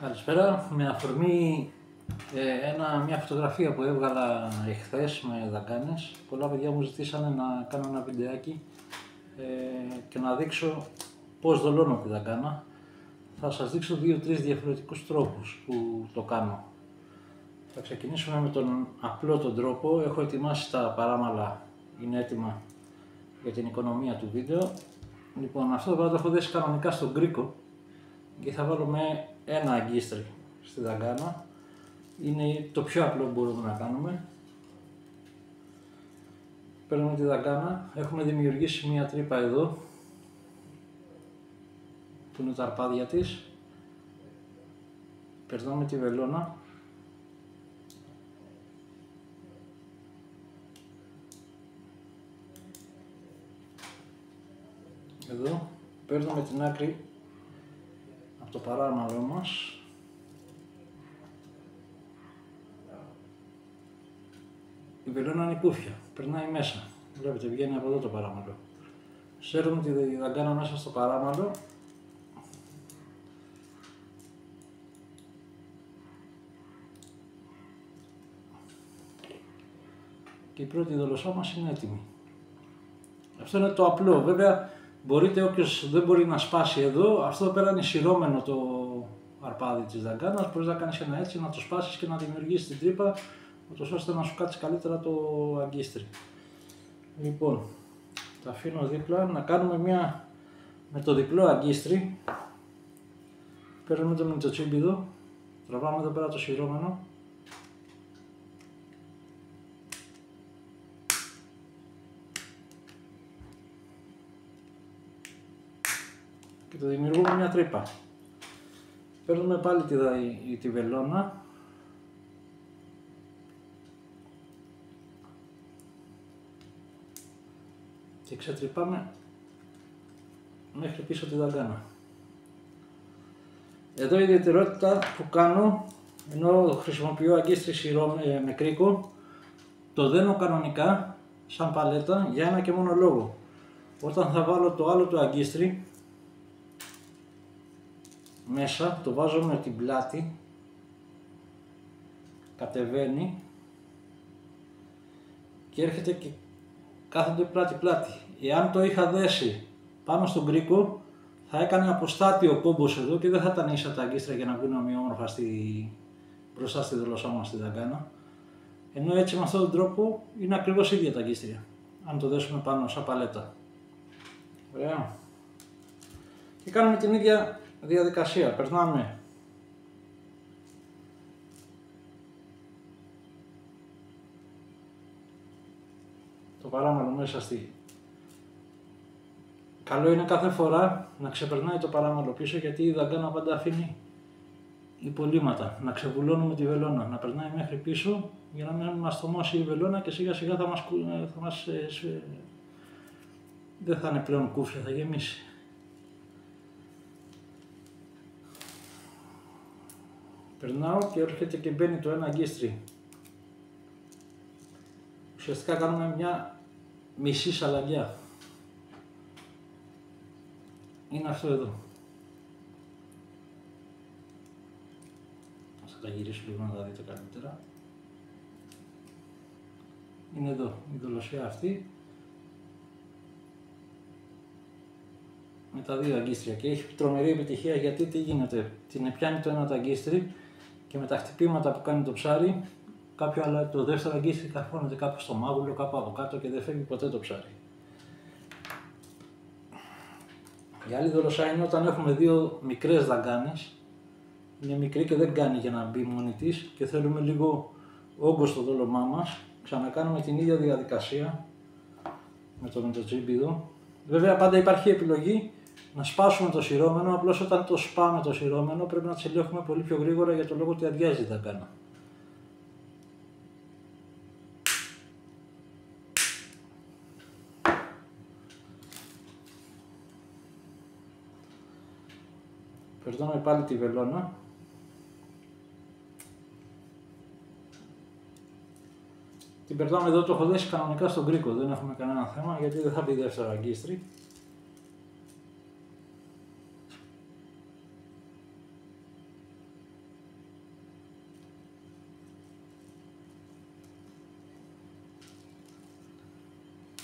Καλησπέρα. Με αφορμή μια φωτογραφία που έβγαλα εχθές με δαγκάνες, πολλά παιδιά μου ζητήσανε να κάνω ένα βιντεάκι και να δείξω πώς δολώνω τη δαγκάνα. Θα σας δείξω 2-3 διαφορετικούς τρόπους που το κάνω. Θα ξεκινήσουμε με τον απλό τον τρόπο. Έχω ετοιμάσει τα παράμαλα, είναι έτοιμα για την οικονομία του βίντεο. Λοιπόν, αυτό το έχω δέσει κανονικά στον κρίκο και θα βάλω με ένα αγκίστρι στη δαγκάνα. Είναι το πιο απλό που μπορούμε να κάνουμε. Παίρνουμε τη δαγκάνα, έχουμε δημιουργήσει μια τρύπα εδώ που είναι τα αρπάδια της. Περνάμε τη βελόνα εδώ, παίρνουμε την άκρη από το παράμαλο μας. Η βελόνα είναι κούφια, περνάει μέσα. Βλέπετε, βγαίνει από εδώ το παράμαλο. Σέρνουμε τη δαγκάνα μέσα στο παράμαλο. Και η πρώτη δολοσσά μας είναι έτοιμη. Αυτό είναι το απλό. Βέβαια, μπορείτε, όποιος δεν μπορεί να σπάσει εδώ, αυτό εδώ πέρα είναι σειρώμενο το αρπάδι της δαγκάνας. Μπορείς να κάνεις ένα έτσι, να το σπάσεις και να δημιουργήσεις την τρύπα, ούτως ώστε να σου κάτσει καλύτερα το αγκίστρι. Λοιπόν, τα αφήνω δίπλα, να κάνουμε μια με το διπλό αγκίστρι. Παίρνουμε το μυτσοτσίμπιδο, τραβάμε εδώ πέρα το σειρώμενο. Και το δημιουργούμε μια τρύπα. Παίρνουμε πάλι τη βελόνα. Και ξετρυπάμε μέχρι πίσω τη δαγκάνα. Εδώ η ιδιαιτερότητα που κάνω, ενώ χρησιμοποιώ αγκίστρι με κρίκο, το δένω κανονικά σαν παλέτα για ένα και μόνο λόγο. Όταν θα βάλω το άλλο το αγκίστρι μέσα, το βάζω με την πλάτη, κατεβαίνει και έρχεται και κάθονται πλάτη-πλάτη. Εάν το είχα δέσει πάνω στον κρίκο, θα έκανε αποστάτη ο κόμπος εδώ και δεν θα ήταν ίσα τα αγκίστρια για να βγουν ομοιόμορφα μπροστά στη δολοσσά μας στη δαγκάνα. Ενώ έτσι με αυτόν τον τρόπο είναι ακριβώς ίδια τα αγκίστρια, αν το δέσουμε πάνω σαν παλέτα. Ωραία. Και κάνουμε την ίδια διαδικασία. Περνάμε το παράμαλο μέσα στη... Καλό είναι κάθε φορά να ξεπερνάει το παράμαλο πίσω, γιατί η δαγκάνα πάντα αφήνει υπολείμματα. Να ξεβουλώνουμε τη βελόνα, να περνάει μέχρι πίσω για να μην μας θωμώσει η βελόνα και σιγά σιγά δεν θα είναι πλέον κούφια, θα γεμίσει. Περνάω και έρχεται και μπαίνει το ένα αγκίστρι. Ουσιαστικά κάνουμε μια μισή σαλαγιά. Είναι αυτό εδώ. Θα τα γυρίσω λίγο να τα δείτε καλύτερα. Είναι εδώ η δολοσσιά αυτή. Με τα δύο αγκίστρια και έχει τρομερή επιτυχία, γιατί τι γίνεται. Την πιάνει το ένα το αγκίστρι και με τα χτυπήματα που κάνει το ψάρι, το δεύτερο αγκίστρι καρφώνεται κάπου στο μάγουλο, κάπου από κάτω και δεν φεύγει ποτέ το ψάρι. Η άλλη δολοσσά είναι όταν έχουμε δύο μικρές δαγκάνες. Είναι μικρή και δεν κάνει για να μπει μόνη της και θέλουμε λίγο όγκο στο δόλωμά μας. Ξανακάνουμε την ίδια διαδικασία με το μυτσοτσίμπιδο. Βέβαια πάντα υπάρχει επιλογή να σπάσουμε το σειρώμενο, απλώς όταν το σπάμε το σειρώμενο πρέπει να τσιλιώχουμε πολύ πιο γρήγορα για το λόγο ότι αδειάζει η δαγκάνα. Περνάμε πάλι τη βελόνα. Την περνάμε εδώ, το έχω δέσει κανονικά στον κρίκο, δεν έχουμε κανένα θέμα γιατί δεν θα μπει δεύτερο αγκίστρι.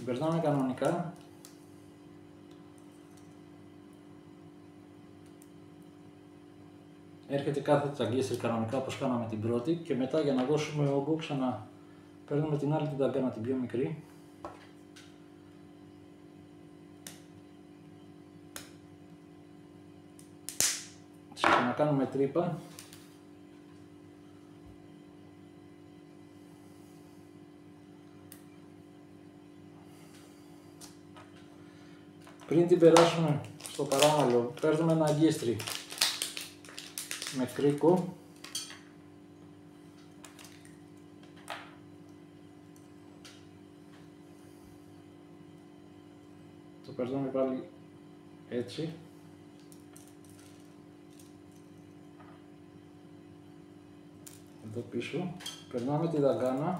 Την περνάμε κανονικά. Έρχεται κάθετη ταγκίστρη κανονικά όπως κάναμε την πρώτη και μετά για να δώσουμε όγκο ξανά παίρνουμε την άλλη την ταγκάνα την πιο μικρή. Της ξανακάνουμε τρύπα. Πριν την περάσουμε στο παράμαλο παίρνουμε ένα αγκίστρι με κρίκο. Το περνάμε πάλι έτσι. Εδώ πίσω. Περνάμε τη δαγκάνα.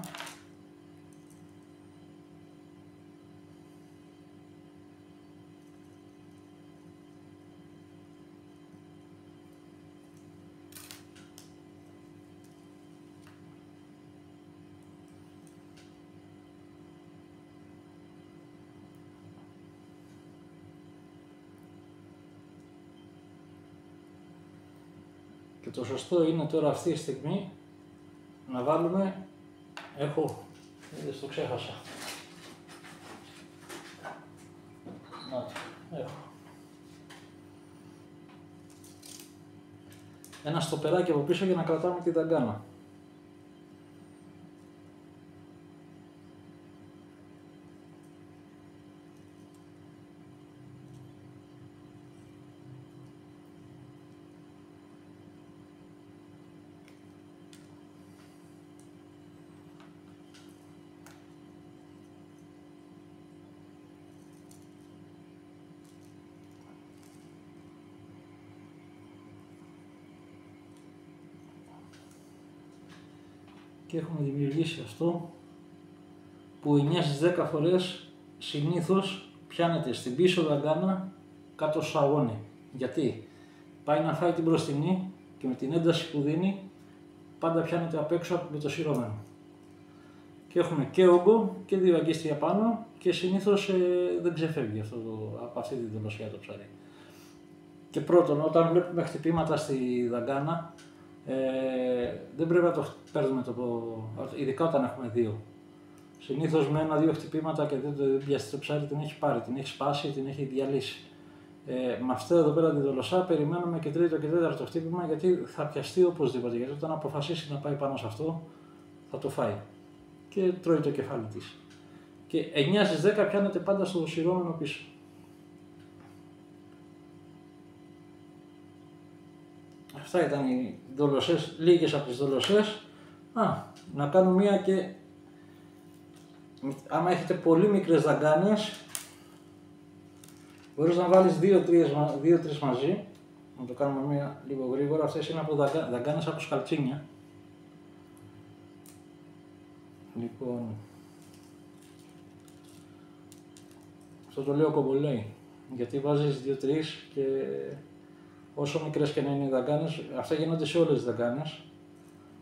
Και το σωστό είναι τώρα αυτή τη στιγμή να βάλουμε, είδες το ξέχασα. Έχω. Ένα στοπεράκι από πίσω για να κρατάμε τη δαγκάνα. Και έχουμε δημιουργήσει αυτό που 9 στις 10 φορές συνήθως πιάνεται στην πίσω δαγκάνα κάτω στο αγώνι. Γιατί πάει να φάει την μπροστινή και με την ένταση που δίνει πάντα πιάνεται απ' έξω με το σειρώμενο. Και έχουμε και όγκο και δύο αγκίστρια πάνω και συνήθως δεν ξεφεύγει από αυτή τη δολοσιά το ψάρι. Και πρώτον, όταν βλέπουμε χτυπήματα στη δαγκάνα, δεν πρέπει να το παίρνουμε ειδικά όταν έχουμε δύο. Συνήθως με ένα-δύο χτυπήματα και δεν πιάσει το ψάρι, την έχει πάρει, την έχει σπάσει, την έχει διαλύσει. Με αυτά εδώ πέρα τη δολοσσά περιμένουμε και τρίτο και τέταρτο χτύπημα γιατί θα πιαστεί οπωσδήποτε. Γιατί όταν αποφασίσει να πάει πάνω σε αυτό, θα το φάει και τρώει το κεφάλι της. Και 9 στις 10 πιάνεται πάντα στο σειρώμενο πίσω. Αυτά ήταν οι δολοσσές, λίγες από τις δολοσσές. Να κάνω μία και άμα έχετε πολύ μικρές δαγκάνες μπορείς να βάλεις 2-3 μαζί. Να το κάνουμε μία λίγο γρήγορα. Αυτές είναι από δαγκάνες από σκαλτσίνια. Λοιπόν, αυτό το λέω κομπολέι γιατί βάζεις 2-3 και όσο μικρές και να είναι οι δαγκάνες, αυτά γίνονται σε όλες τις δαγκάνες.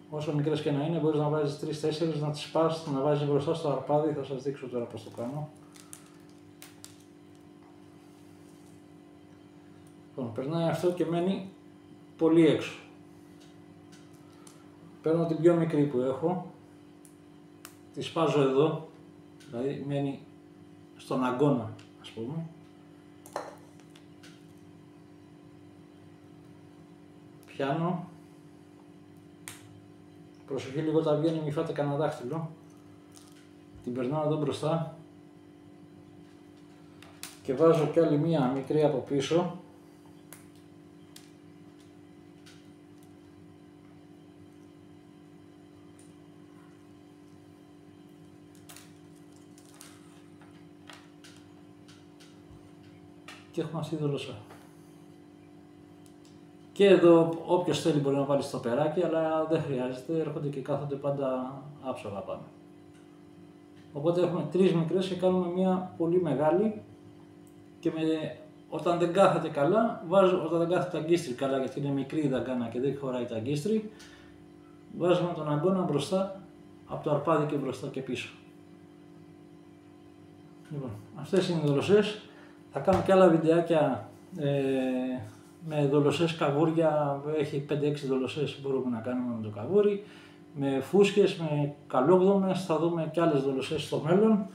Όσο μικρές και να είναι, μπορείς να βάζεις 3-4, να τις σπάς, να βάζεις μπροστά στο αρπάδι, θα σας δείξω τώρα πώς το κάνω. Λοιπόν, περνάει αυτό και μένει πολύ έξω. Παίρνω την πιο μικρή που έχω, τη σπάζω εδώ, δηλαδή μένει στον αγκώνα, ας πούμε. Πιάνω, προσοχή λίγο τα βγαίνει, μη φάτε κανένα δάχτυλο. Την περνάω εδώ μπροστά και βάζω κι άλλη μία μικρή από πίσω. Και έχουμε αυτή τη δολοσσά. Και εδώ όποιος θέλει μπορεί να βάλει στο περάκι, αλλά δεν χρειάζεται, έρχονται και κάθονται πάντα άψογα πάνω. Οπότε έχουμε 3 μικρές και κάνουμε μία πολύ μεγάλη και όταν δεν κάθεται καλά, όταν δεν κάθεται το αγκίστρι καλά γιατί είναι μικρή η δαγκάνα και δεν χωράει το αγκίστρι, βάζουμε τον αγκώνα μπροστά, από το αρπάδι και μπροστά και πίσω. Λοιπόν, αυτές είναι οι δολοσσές. Θα κάνω και άλλα βιντεάκια με δολοσσές καβούρια. Έχει 5-6 δολοσσές που μπορούμε να κάνουμε με το καβούρι. Με φούσκες, με καλόγδομες. Θα δούμε και άλλες δολοσσές στο μέλλον.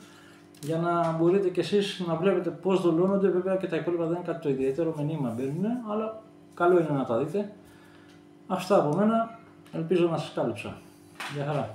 Για να μπορείτε κι εσείς να βλέπετε πώς δολώνονται. Βέβαια και τα υπόλοιπα δεν είναι κάτι το ιδιαίτερο, με νήμα μπαίνουν, αλλά καλό είναι να τα δείτε. Αυτά από μένα. Ελπίζω να σας κάλυψα. Γεια χαρά.